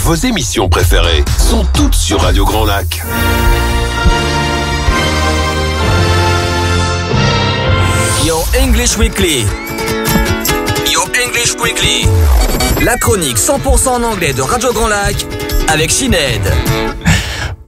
Vos émissions préférées sont toutes sur Radio Grand Lac. Your English Weekly. Your English Weekly. La chronique 100% en anglais de Radio Grand Lac avec Sinead.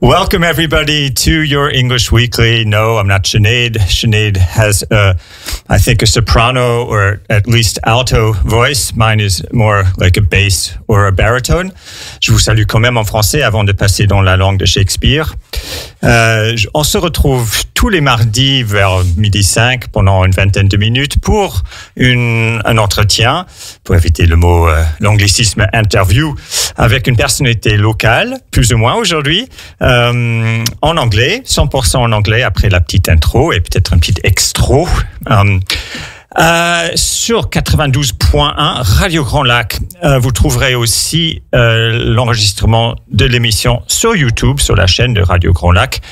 Welcome everybody to your English Weekly. No, I'm not Sinead. Sinead has, I think, a soprano or at least alto voice. Mine is more like a bass or a baritone. Je vous salue quand même en français avant de passer dans la langue de Shakespeare. On se retrouve tous les mardis vers 12h05 pendant une vingtaine de minutes pour un entretien, pour éviter le mot, l'anglicisme interview, avec une personnalité locale, plus ou moins aujourd'hui, en anglais, 100% en anglais après la petite intro et peut-être un petit extro. Sur 92.1 Radio Grand Lac, vous trouverez aussi l'enregistrement de l'émission sur YouTube, sur la chaîne de Radio Grand Lac,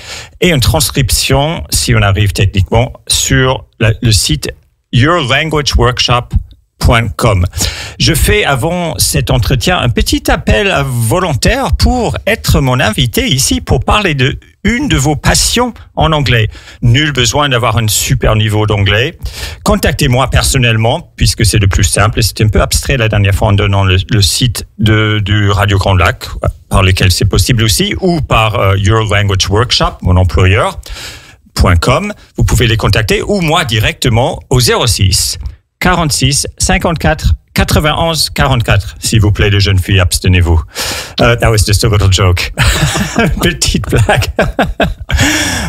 et une transcription, si on arrive techniquement, sur le site yourlanguageworkshop.com. Je fais avant cet entretien un petit appel volontaire pour être mon invité ici pour parler de une de vos passions en anglais. Nul besoin d'avoir un super niveau d'anglais. Contactez-moi personnellement, puisque c'est le plus simple. Et c'était un peu abstrait la dernière fois en donnant le site du Radio Grand Lac, par lequel c'est possible aussi, ou par Your Language Workshop, mon employeur, .com. Vous pouvez les contacter, ou moi directement au 06 46 54 91 44. S'il vous plaît, les jeunes filles, abstenez-vous. That was just a little joke. Petite blague.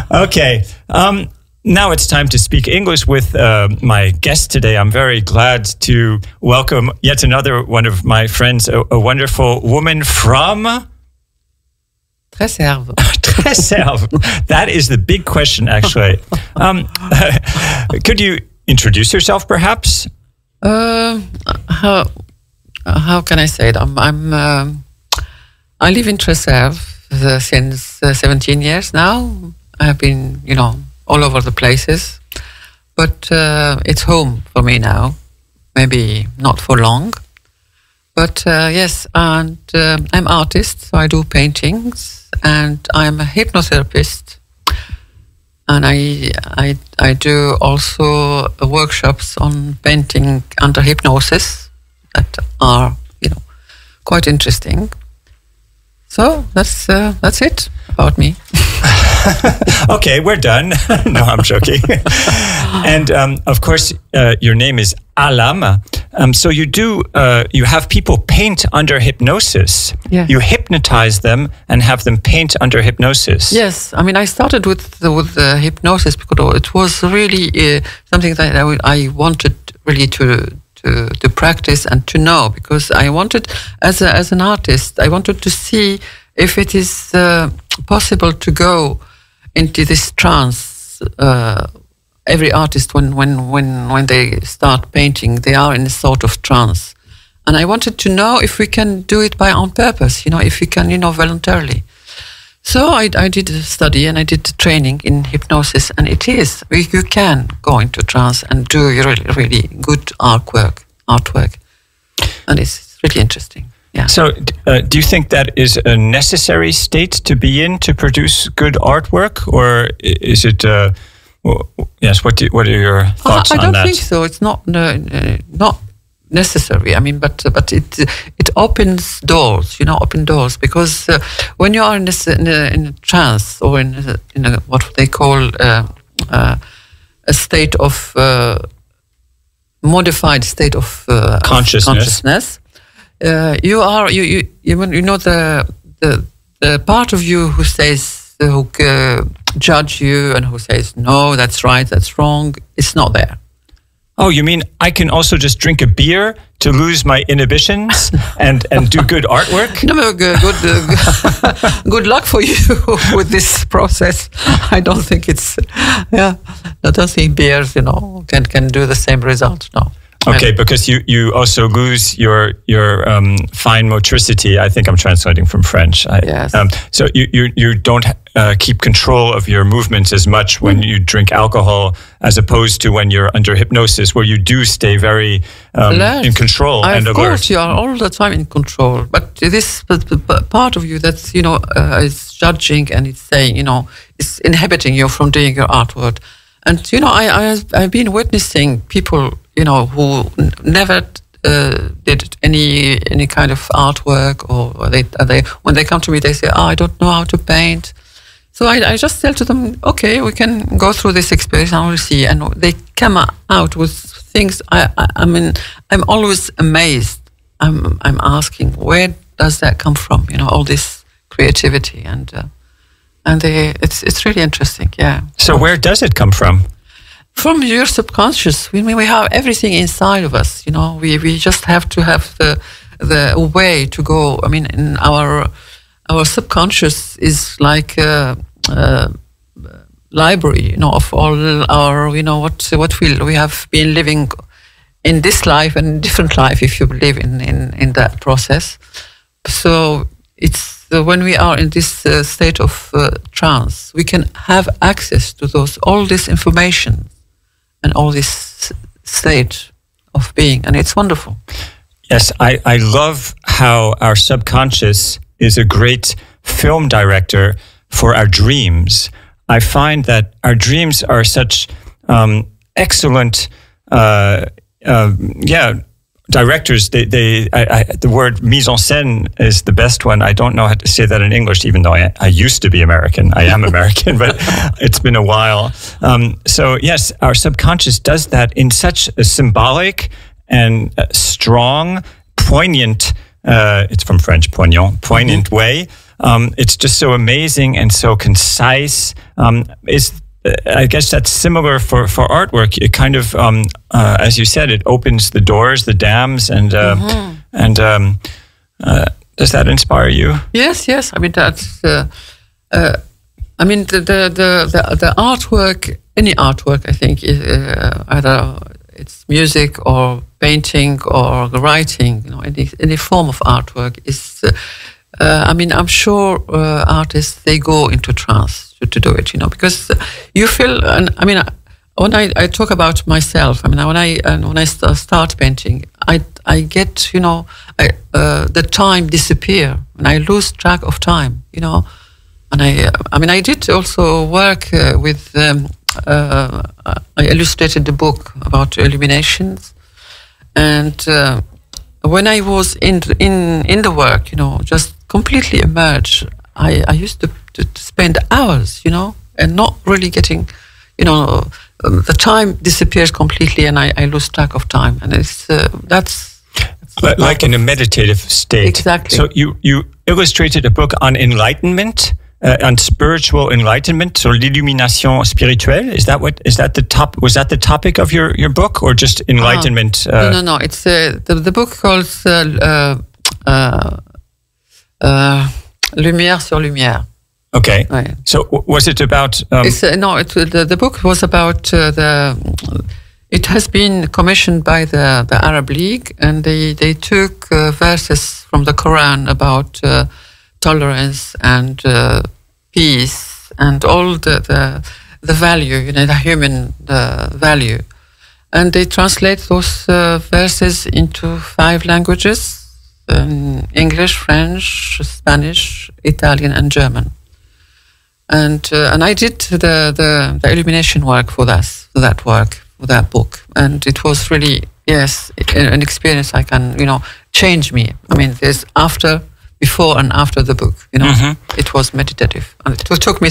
Okay. Now it's time to speak English with my guest today. I'm very glad to welcome yet another one of my friends, a wonderful woman from... Tresserve. Tresserve. That is the big question, actually. Could you introduce yourself, perhaps? How can I say it? I live in Tresserve since 17 years now. I've been, all over the places, but it's home for me now. Maybe not for long, but yes. And I'm artist, so I do paintings, and I'm a hypnotherapist. And I do also workshops on painting under hypnosis that are, quite interesting. So that's it about me. Okay, we're done. No, I'm joking. And of course, your name is Ahlam. So you have people paint under hypnosis. Yes. You hypnotize them and have them paint under hypnosis. Yes, I mean, I started with hypnosis because it was really something that I wanted really to practice and to know, because I wanted, as an artist, I wanted to see if it is possible to go into this trance. Every artist, when they start painting, they are in a sort of trance. And I wanted to know if we can do it on purpose, if we can, voluntarily. So I did a study and I did the training in hypnosis, and it is, you can go into trance and do really, really good artwork. And it's really interesting. Yeah. So do you think that is a necessary state to be in to produce good artwork, or is it... yes, what are your thoughts on that? I don't think so. It's not necessary. I mean, but it opens doors. Open doors, because when you are in a trance or in a what they call a state of modified state of consciousness, you are the part of you who says. Who judge you and who says, no, that's right, that's wrong, it's not there. Oh, you mean I can also just drink a beer to lose my inhibitions and do good artwork? No, good luck for you with this process. I don't think it's, I don't think beers, can do the same result, no. Okay, because you also lose your fine motricity. I think I'm translating from French. Yes. So you don't keep control of your movements as much when you drink alcohol, as opposed to when you're under hypnosis, where you do stay very in control and alert. Of course, you are all the time in control. But this part of you that's is judging and it's saying it's inhibiting you from doing your artwork. And I've been witnessing people who never did any kind of artwork, or they when they come to me, they say, I don't know how to paint. So I just tell to them, okay, we can go through this experience and we'll see. And they come out with things. I mean, I'm always amazed. I'm asking, where does that come from? All this creativity and it's really interesting. Yeah. So where does it come from? From your subconscious. We have everything inside of us. We just have to have the way to go. I mean, in our subconscious is like a library, of all our, what we have been living in this life and different life if you believe in that process. So it's when we are in this state of trance, we can have access to all this information and all this state of being, and it's wonderful. Yes, I love how our subconscious is a great film director for our dreams. I find that our dreams are such excellent, directors. The word mise en scène is the best one. I don't know how to say that in English, even though I used to be American. I am American, but it's been a while. So yes, our subconscious does that in such a symbolic and strong, poignant, it's from French, poignant way. It's just so amazing and so concise. I guess that's similar for artwork. It kind of, as you said, it opens the doors, the dams, and does that inspire you? Yes. I mean that's. The artwork, any artwork, I think, either it's music or painting or writing. Any form of artwork is. I'm sure artists, they go into trance to do it, because you feel. And when I talk about myself, when I start painting, I get, the time disappear and I lose track of time, And I did also work with. I illustrated the book about illuminations, and when I was in the work, just completely immersed, I used to spend hours, and not really getting, the time disappears completely, and I lose track of time, and that's like in a meditative state. Exactly. So you illustrated a book on enlightenment. On spiritual enlightenment, so l'illumination spirituelle. Was that the topic of your book, or just enlightenment? No. It's the book called Lumière sur Lumière. Okay. Right. So was it about? The book was about It has been commissioned by the Arab League, and they took verses from the Quran about tolerance and peace and all the value, the human value. And they translate those verses into 5 languages, English, French, Spanish, Italian, and German. And I did the illumination work for that book. And it was really, yes, an experience I can, change me. There's before and after the book, It was meditative. And it took me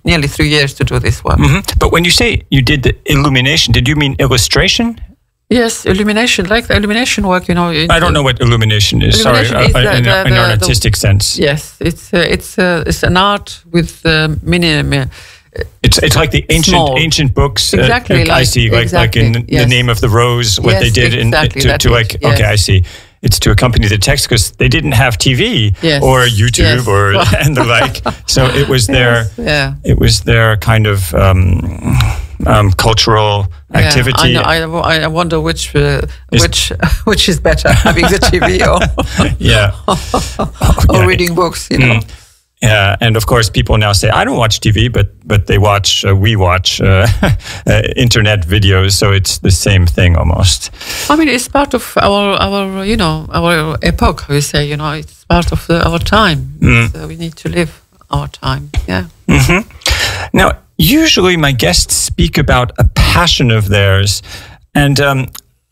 nearly 3 years to do this work. Mm-hmm. But when you say you did the illumination, did you mean illustration? Yes, illumination, like the illumination work, I don't know what illumination is. Illumination sorry, in an artistic sense. Yes, it's an art with many. It's like the ancient books. Exactly. I see. Like in the Name of the Rose, what they did Okay, I see. It's to accompany the text because they didn't have TV or YouTube and the like. So it was their it was their kind of cultural activity. I wonder which is better, having the TV or reading books, you know. Yeah, and of course, people now say, I don't watch TV, but they watch, we watch internet videos, so it's the same thing almost. I mean, it's part of our you know, our epoch, we say, you know, it's part of our time. So we need to live our time, yeah. Mm-hmm. Now, usually my guests speak about a passion of theirs, and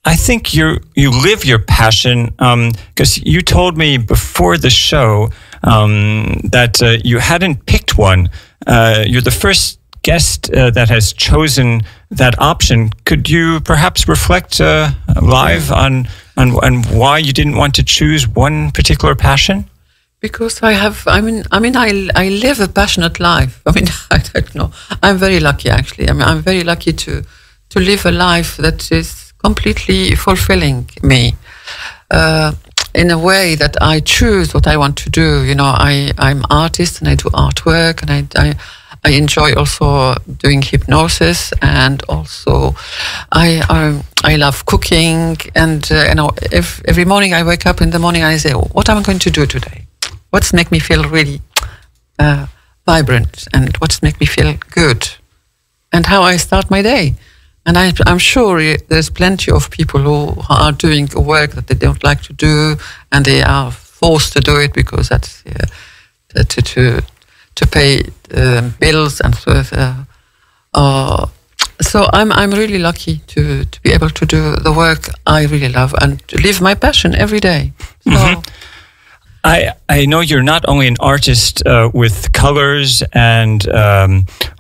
I think you live your passion, because you told me before the show that you hadn't picked one. You're the first guest that has chosen that option. Could you perhaps reflect live on why you didn't want to choose one particular passion? Because I live a passionate life. I mean, I don't know. I'm very lucky, actually. I mean, I'm very lucky to live a life that is completely fulfilling me. In a way that I choose what I want to do. You know, I'm artist and I do artwork, and I enjoy also doing hypnosis, and also I love cooking, and you know, every morning I wake up in the morning and I say, what am I going to do today? What's make me feel really vibrant, and what's make me feel good, and how I start my day. And I'm sure there's plenty of people who are doing work that they don't like to do, and they are forced to do it because that's to pay bills and so. So I'm really lucky to be able to do the work I really love and to live my passion every day. So. Mm-hmm. I know you're not only an artist with colors and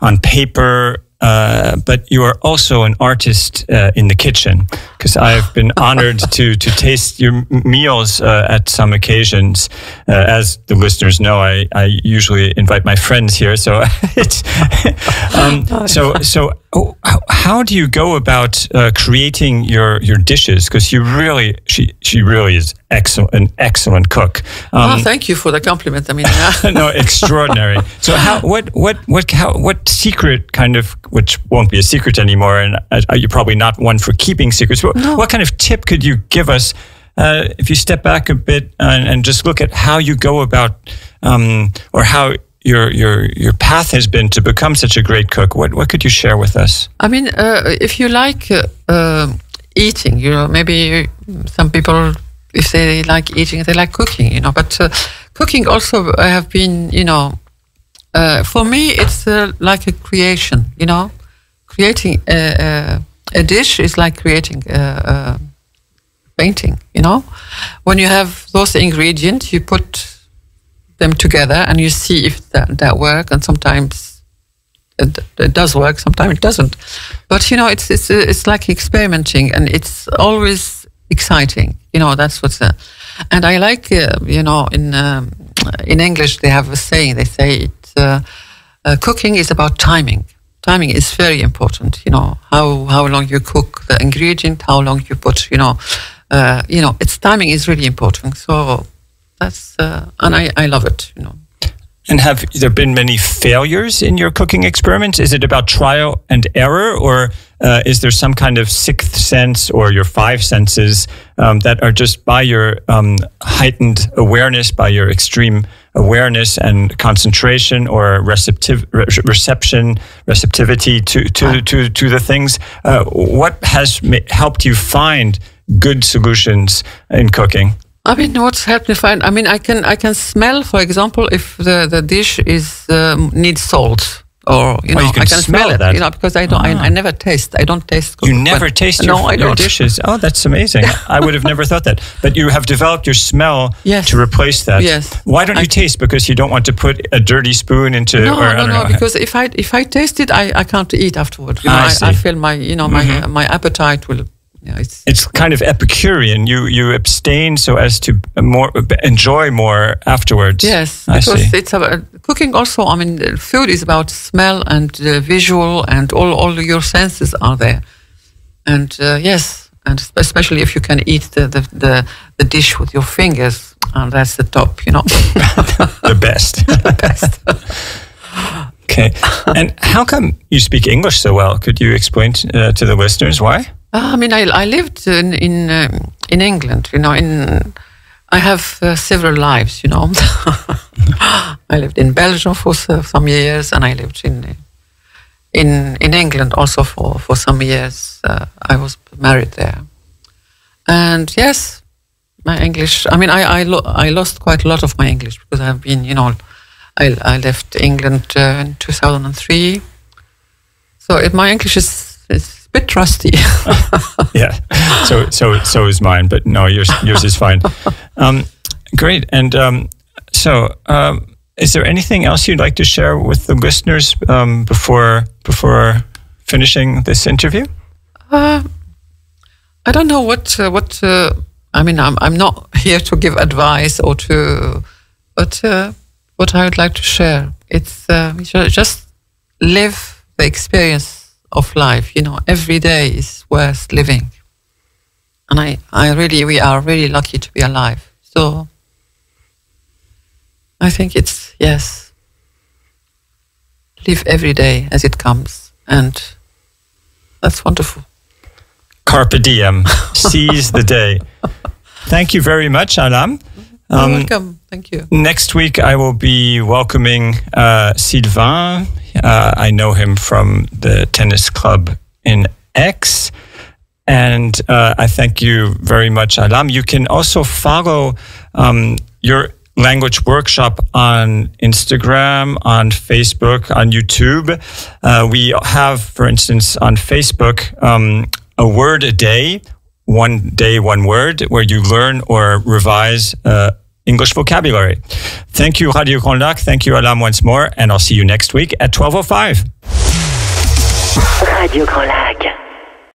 on paper. But you are also an artist in the kitchen, because I've been honored to taste your meals at some occasions. As the listeners know, I usually invite my friends here, so it's so how do you go about creating your dishes? Because she really is an excellent cook. Thank you for the compliment. I mean, no, extraordinary. So what secret kind of, which won't be a secret anymore, and you're probably not one for keeping secrets. No. What kind of tip could you give us if you step back a bit and just look at how you go about, or how your path has been to become such a great cook? What could you share with us? I mean, if you like eating, you know, maybe some people, if they like eating, they like cooking, you know. But cooking also have been, you know, for me, it's like a creation, you know. Creating a dish is like creating a painting, you know. When you have those ingredients, you put them together and you see if that work. And sometimes it does work, sometimes it doesn't. But you know, it's like experimenting, and it's always exciting. You know, that's what's. And I like, you know, in English they have a saying. They say cooking is about timing. Timing is very important. You know, how long you cook the ingredient, how long you put. You know, its timing is really important. So that's and I love it. You know. And have there been many failures in your cooking experiments? Is it about trial and error, or is there some kind of sixth sense or your five senses that are just by your heightened awareness, by your extreme awareness and concentration or receptivity to the things? What has helped you find good solutions in cooking? I mean, what's helped me find? I mean, I can smell, for example, if the dish needs salt, or you know, you I can smell it. That. You know, because I don't. I never taste. I don't taste. You never taste your dishes. Oh, that's amazing. I would have never thought that. But you have developed your smell to replace that. Yes. Why don't you taste? Because you don't want to put a dirty spoon into. No. Because if I taste it, I can't eat afterwards. You know, I feel my my appetite will. Yeah, it's kind of Epicurean. You abstain so as to enjoy more afterwards. Yes, because it's about cooking. Also, I mean, food is about smell and visual, and all your senses are there. And yes, and especially if you can eat the dish with your fingers, and that's the top. You know, the best. The best. Okay. And how come you speak English so well? Could you explain to the listeners why? I mean, I lived in England. I have several lives. I lived in Belgium for some years, and I lived in England also for some years. I was married there, and yes, my English. I mean, I lost quite a lot of my English because I've been, I left England in 2003, so my English is a bit rusty. Yeah, so is mine, but no, yours is fine. Great, and is there anything else you'd like to share with the listeners before finishing this interview? I don't know what. I mean, I'm not here to give advice but what I would like to share, it's just live the experience of life. Every day is worth living, and we are really lucky to be alive. So I think it's, yes, live every day as it comes, and that's wonderful. Carpe diem, seize the day. Thank you very much, Ahlam. You're welcome. Thank you. Next week, I will be welcoming Sylvain. I know him from the tennis club in Aix. And I thank you very much, Ahlam. You can also follow your language workshop on Instagram, on Facebook, on YouTube. We have, for instance, on Facebook, a word a day, 1 day, 1 word, where you learn or revise English vocabulary. Thank you, Radio Grand Lac. Thank you, Ahlam, once more. And I'll see you next week at 12:05. Radio Grand Lac.